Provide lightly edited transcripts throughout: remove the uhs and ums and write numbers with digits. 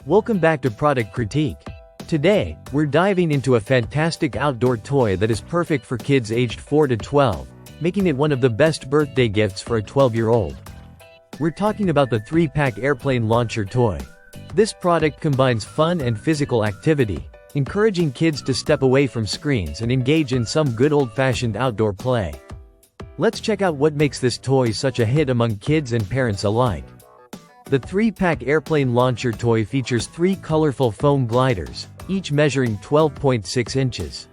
Welcome back to Product Critique. Today, we're diving into a fantastic outdoor toy that is perfect for kids aged 4 to 12, making it one of the best birthday gifts for a 12-year-old. We're talking about the 3-pack airplane launcher toy. This product combines fun and physical activity, encouraging kids to step away from screens and engage in some good old-fashioned outdoor play. Let's check out what makes this toy such a hit among kids and parents alike. The 3-pack airplane launcher toy features 3 colorful foam gliders, each measuring 12.6 inches.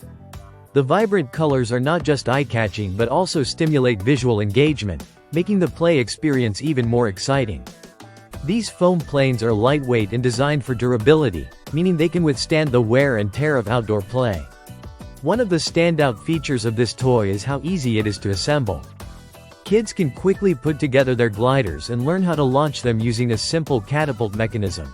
The vibrant colors are not just eye-catching but also stimulate visual engagement, making the play experience even more exciting. These foam planes are lightweight and designed for durability, meaning they can withstand the wear and tear of outdoor play. One of the standout features of this toy is how easy it is to assemble. Kids can quickly put together their gliders and learn how to launch them using a simple catapult mechanism.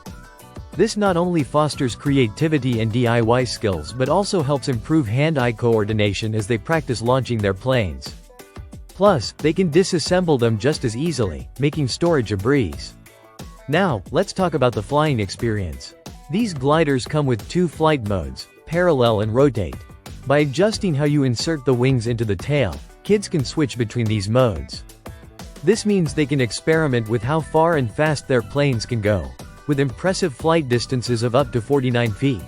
This not only fosters creativity and DIY skills but also helps improve hand-eye coordination as they practice launching their planes. Plus, they can disassemble them just as easily, making storage a breeze. Now, let's talk about the flying experience. These gliders come with 2 flight modes, parallel and rotate. By adjusting how you insert the wings into the tail, kids can switch between these modes. This means they can experiment with how far and fast their planes can go, with impressive flight distances of up to 49 feet.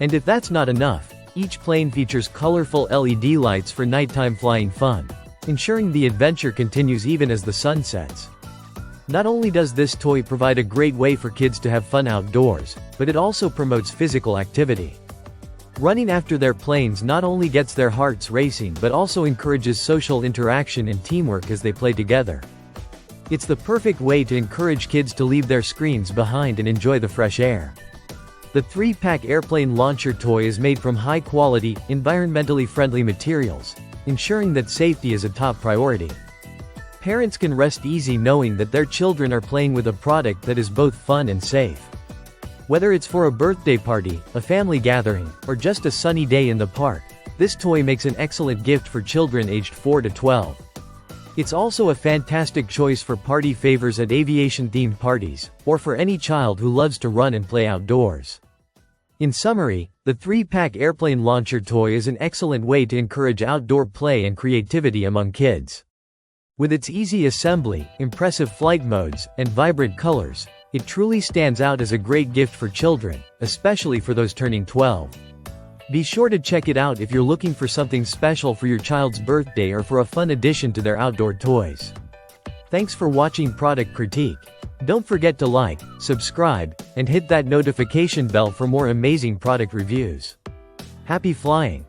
And if that's not enough, each plane features colorful LED lights for nighttime flying fun, ensuring the adventure continues even as the sun sets. Not only does this toy provide a great way for kids to have fun outdoors, but it also promotes physical activity. Running after their planes not only gets their hearts racing but also encourages social interaction and teamwork as they play together. It's the perfect way to encourage kids to leave their screens behind and enjoy the fresh air. The 3-pack airplane launcher toy is made from high-quality, environmentally friendly materials, ensuring that safety is a top priority. Parents can rest easy knowing that their children are playing with a product that is both fun and safe. Whether it's for a birthday party, a family gathering, or just a sunny day in the park, this toy makes an excellent gift for children aged 4 to 12. It's also a fantastic choice for party favors at aviation-themed parties, or for any child who loves to run and play outdoors. In summary, the 3-pack airplane launcher toy is an excellent way to encourage outdoor play and creativity among kids. With its easy assembly, impressive flight modes, and vibrant colors, it truly stands out as a great gift for children, especially for those turning 12. Be sure to check it out if you're looking for something special for your child's birthday or for a fun addition to their outdoor toys. Thanks for watching Product Critique. Don't forget to like, subscribe, and hit that notification bell for more amazing product reviews. Happy flying!